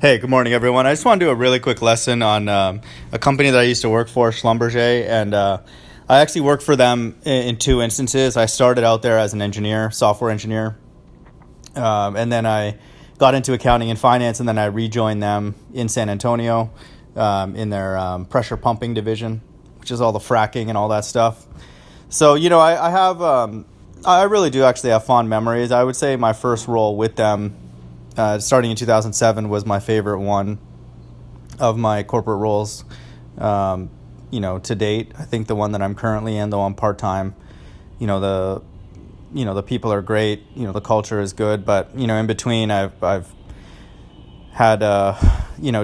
Hey, good morning, everyone. I just want to do a really quick lesson on a company that I used to work for, Schlumberger, and I actually worked for them in two instances. I started out there as an engineer, software engineer, and then I got into accounting and finance, and then I rejoined them in San Antonio in their pressure pumping division, which is all the fracking and all that stuff. So, I really do actually have fond memories. I would say my first role with them starting in 2007 was my favorite one of my corporate roles, to date. I think the one that I'm currently in, though I'm part-time, the people are great, the culture is good, but, in between I've had,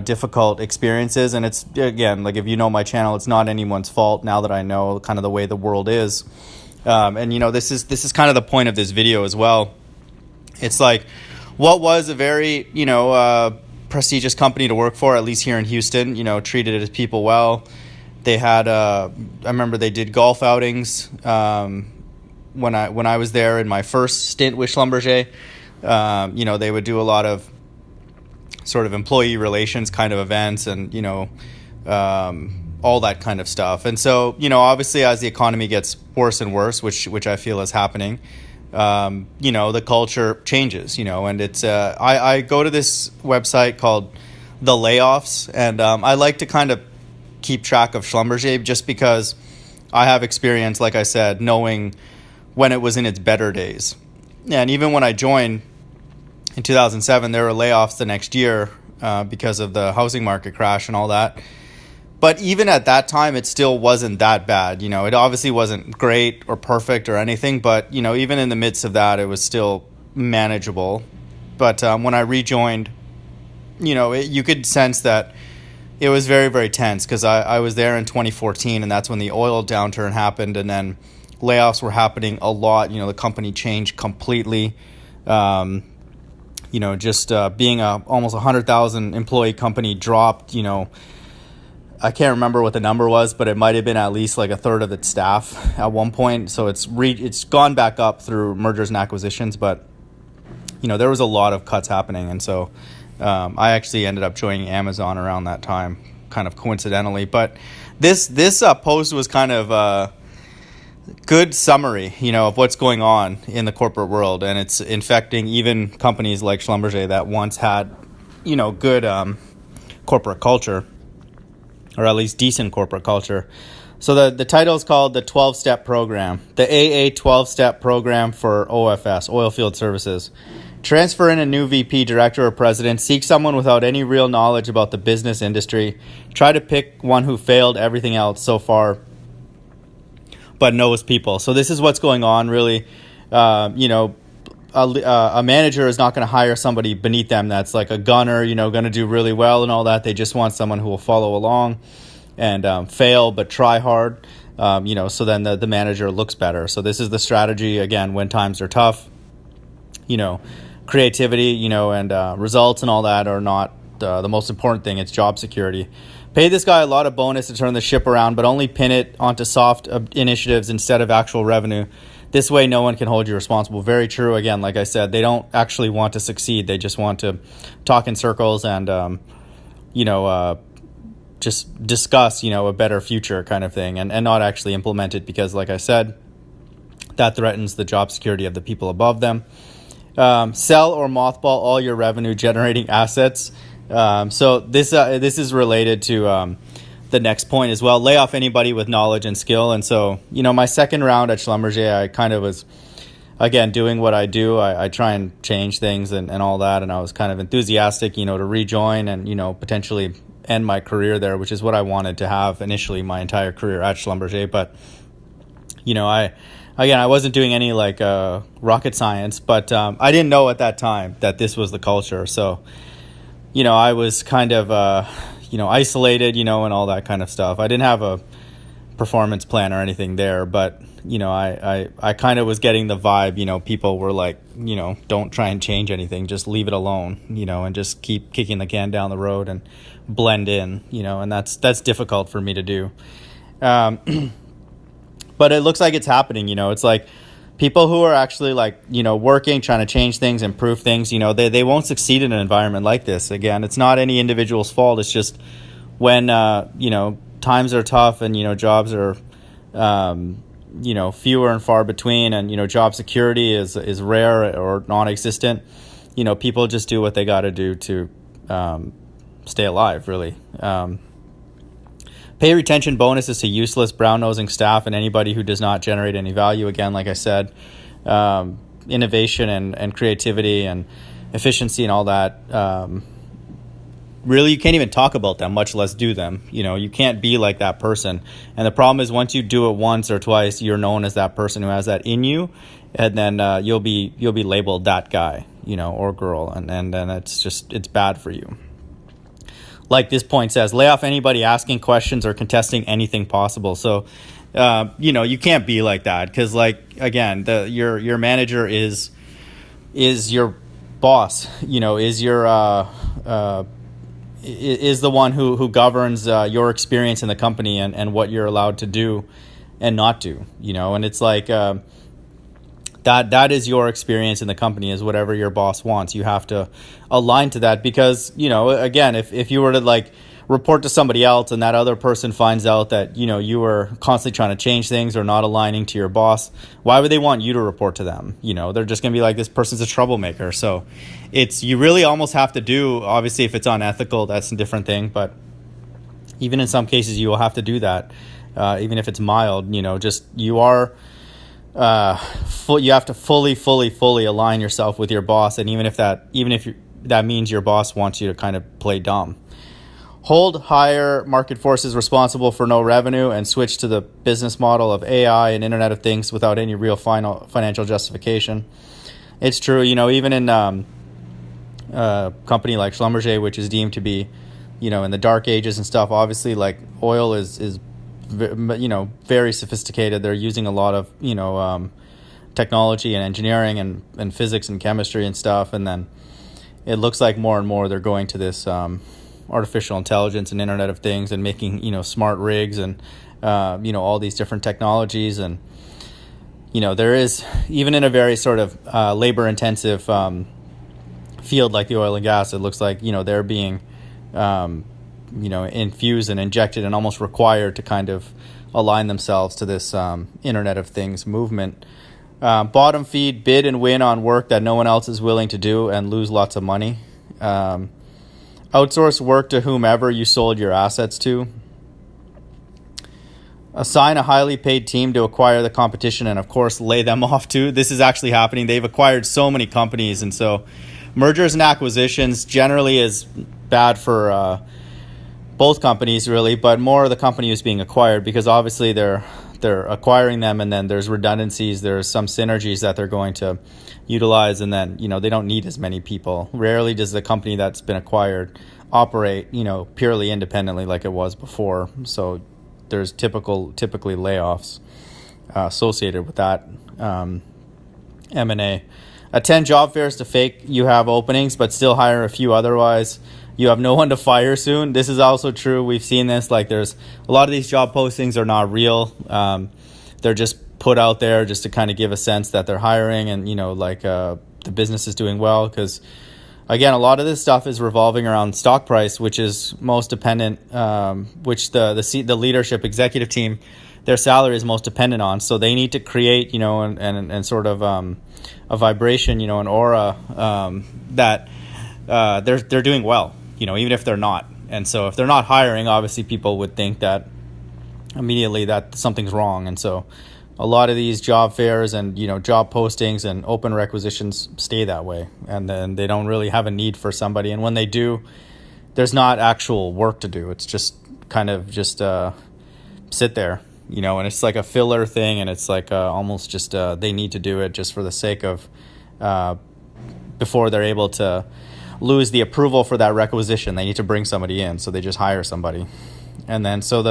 difficult experiences. And it's, again, like if you know my channel, it's not anyone's fault now that I know kind of the way the world is. This is kind of the point of this video as well. It's like, what was a very, prestigious company to work for, at least here in Houston, treated its people well. They had, I remember they did golf outings when I was there in my first stint with Schlumberger. They would do a lot of sort of employee relations kind of events and, all that kind of stuff. And so, obviously as the economy gets worse and worse, which I feel is happening, the culture changes, and it's, I go to this website called The Layoffs, and I like to kind of keep track of Schlumberger just because I have experience, like I said, knowing when it was in its better days. And even when I joined in 2007, there were layoffs the next year because of the housing market crash and all that. But even at that time, it still wasn't that bad. It obviously wasn't great or perfect or anything, but, even in the midst of that, it was still manageable. But when I rejoined, you could sense that it was very, very tense because I was there in 2014, and that's when the oil downturn happened, and then layoffs were happening a lot. The company changed completely. Being a almost 100,000 employee company dropped, I can't remember what the number was, but it might have been at least like a third of its staff at one point. So it's gone back up through mergers and acquisitions, but there was a lot of cuts happening, and so I actually ended up joining Amazon around that time, kind of coincidentally. But this post was kind of a good summary, of what's going on in the corporate world, and it's infecting even companies like Schlumberger that once had, good corporate culture, or at least decent corporate culture. So the title is called the 12-Step Program, the AA 12-Step Program for OFS, Oilfield Services. Transfer in a new VP, director, or president. Seek someone without any real knowledge about the business industry. Try to pick one who failed everything else so far, but knows people. So this is what's going on, really. A manager is not going to hire somebody beneath them that's like a gunner, going to do really well and all that. They just want someone who will follow along and fail but try hard, so then the manager looks better. So this is the strategy, again, when times are tough. Creativity, and results and all that are not the most important thing. It's job security. Pay this guy a lot of bonus to turn the ship around, but only pin it onto soft initiatives instead of actual revenue. This way, no one can hold you responsible. Very true. Again, like I said, they don't actually want to succeed. They just want to talk in circles and, just discuss, a better future kind of thing and not actually implement it because, like I said, that threatens the job security of the people above them. Sell or mothball all your revenue-generating assets. So this is related to the next point as well. Lay off anybody with knowledge and skill. And so, my second round at Schlumberger, I kind of was, again, doing what I do. I try and change things and all that. And I was kind of enthusiastic, to rejoin and, potentially end my career there, which is what I wanted to have initially my entire career at Schlumberger. But, I wasn't doing any rocket science, but I didn't know at that time that this was the culture. So, I was kind of, isolated, and all that kind of stuff. I didn't have a performance plan or anything there, but, I kind of was getting the vibe, people were like, don't try and change anything, just leave it alone, and just keep kicking the can down the road and blend in, and that's difficult for me to do. But it looks like it's happening, it's like people who are actually like, working, trying to change things, improve things, they won't succeed in an environment like this. Again, it's not any individual's fault. It's just when, times are tough and, jobs are, fewer and far between, and, job security is rare or non-existent. People just do what they got to do to stay alive, really. Pay retention bonuses to useless brown-nosing staff and anybody who does not generate any value. Again, like I said, innovation and creativity and efficiency and all that, really you can't even talk about them, much less do them. You can't be like that person. And the problem is once you do it once or twice, you're known as that person who has that in you, and then you'll be labeled that guy, or girl, and then it's bad for you. Like this point says, lay off anybody asking questions or contesting anything possible. So, you can't be like that because, like, again, your manager is your boss. Is your is the one who governs your experience in the company and what you're allowed to do and not do. And it's like that is your experience in the company, is whatever your boss wants. You have to align to that because, again, if you were to like report to somebody else and that other person finds out that, you were constantly trying to change things or not aligning to your boss, why would they want you to report to them? They're just going to be like, this person's a troublemaker. So you really almost have to do, obviously if it's unethical, that's a different thing. But even in some cases, you will have to do that, even if it's mild, you have to fully align yourself with your boss, and even if that means your boss wants you to kind of play dumb. Hold higher market forces responsible for no revenue and switch to the business model of AI and Internet of Things without any real financial justification. It's true, even in a company like Schlumberger, which is deemed to be, in the dark ages and stuff, obviously like oil is very sophisticated. They're using a lot of, technology and engineering and physics and chemistry and stuff. And then it looks like more and more they're going to this artificial intelligence and Internet of Things and making, smart rigs and, all these different technologies. And, there is, even in a very sort of labor intensive field like the oil and gas, it looks like, they're being, infused and injected and almost required to kind of align themselves to this Internet of Things movement. Bottom feed, bid and win on work that no one else is willing to do and lose lots of money. Outsource work to whomever you sold your assets to. Assign a highly paid team to acquire the competition and, of course, lay them off too. This is actually happening. They've acquired so many companies, and so mergers and acquisitions generally is bad for both companies, really, but more the company who's being acquired, because obviously they're acquiring them, and then there's redundancies, there's some synergies that they're going to utilize, and then they don't need as many people. Rarely does the company that's been acquired operate purely independently like it was before. So there's typically layoffs associated with that M&A. Attend job fairs to fake you have openings, but still hire a few otherwise. You have no one to fire soon. This is also true. We've seen this. Like, there's a lot of these job postings are not real. They're just put out there just to kind of give a sense that they're hiring and, the business is doing well. Because, again, a lot of this stuff is revolving around stock price, which is most dependent, which the leadership executive team, their salary is most dependent on. So they need to create, and sort of a vibration, an aura that they're doing well. Even if they're not. And so if they're not hiring, obviously people would think that immediately that something's wrong. And so a lot of these job fairs and, job postings and open requisitions stay that way. And then they don't really have a need for somebody. And when they do, there's not actual work to do. It's just kind of just sit there, and it's like a filler thing. And it's like almost just they need to do it just for the sake of before they're able to lose the approval for that requisition. They need to bring somebody in, so they just hire somebody. And then so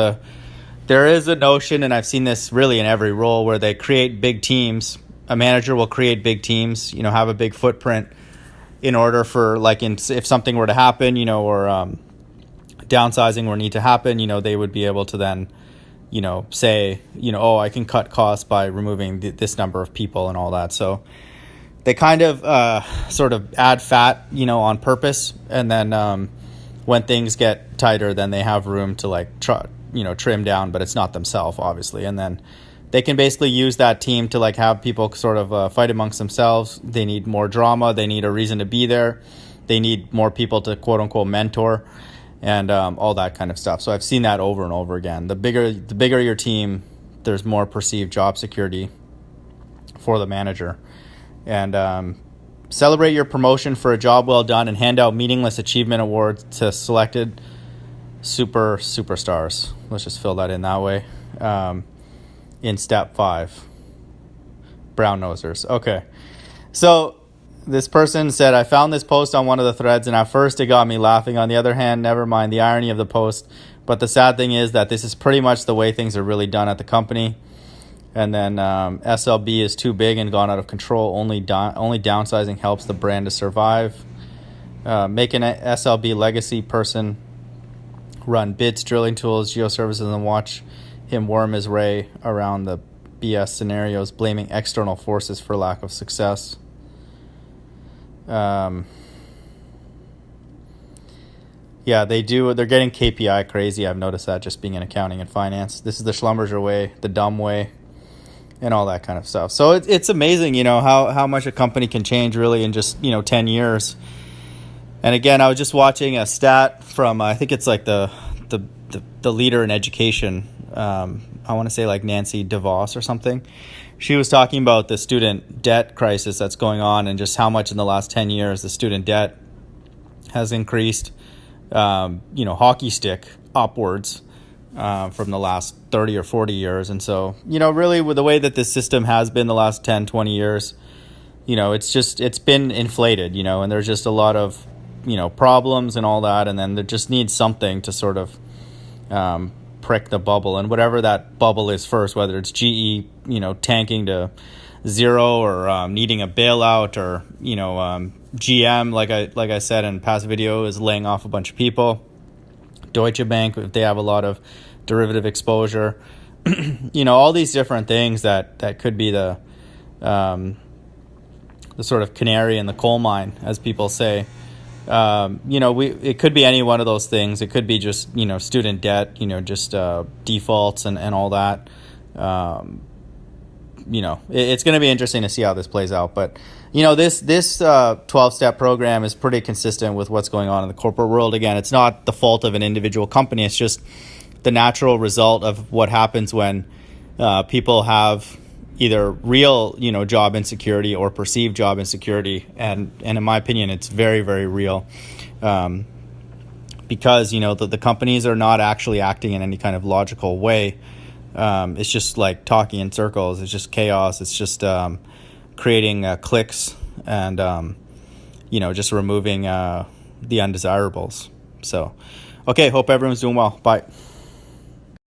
there is a notion, and I've seen this really in every role, where they create big teams. A manager will create big teams, have a big footprint in order for, like, if something were to happen, or downsizing were need to happen, they would be able to then say, oh, I can cut costs by removing this number of people and all that. So they kind of sort of add fat, on purpose. And then when things get tighter, then they have room to like trim down, but it's not themselves, obviously. And then they can basically use that team to like have people sort of fight amongst themselves. They need more drama. They need a reason to be there. They need more people to quote unquote mentor and all that kind of stuff. So I've seen that over and over again. The bigger your team, there's more perceived job security for the manager. And celebrate your promotion for a job well done and hand out meaningless achievement awards to selected superstars. Let's just fill that in that way. In step 5, brown nosers. Okay. So this person said, I found this post on one of the threads, and at first it got me laughing. On the other hand, never mind the irony of the post. But the sad thing is that this is pretty much the way things are really done at the company. And then SLB is too big and gone out of control. Only downsizing helps the brand to survive. Make an SLB legacy person run bits, drilling tools, geoservices, and watch him worm his way around the BS scenarios, blaming external forces for lack of success. Yeah, they do. They're getting KPI crazy. I've noticed that just being in accounting and finance. This is the Schlumberger way, the dumb way, and all that kind of stuff. So it's amazing, how much a company can change really in just 10 years. And again, I was just watching a stat from I think it's like the leader in education. I want to say like Nancy DeVos or something. She was talking about the student debt crisis that's going on and just how much in the last 10 years the student debt has increased, hockey stick upwards from the last 30 or 40 years. And so, really with the way that this system has been the last 10, 20 years, it's been inflated, and there's just a lot of, problems and all that. And then there just needs something to sort of prick the bubble, and whatever that bubble is first, whether it's GE, tanking to zero or needing a bailout, or GM, like I said in past video, is laying off a bunch of people. Deutsche Bank, if they have a lot of derivative exposure, all these different things that could be the sort of canary in the coal mine, as people say. It could be any one of those things. It could be just, student debt, just defaults and all that. It's going to be interesting to see how this plays out. But, this 12-step program is pretty consistent with what's going on in the corporate world. Again, it's not the fault of an individual company. It's just the natural result of what happens when people have either real, job insecurity or perceived job insecurity. And in my opinion, it's very, very real because, the companies are not actually acting in any kind of logical way. It's just like talking in circles. It's just chaos. It's just creating clicks and, just removing the undesirables. So, okay, hope everyone's doing well. Bye.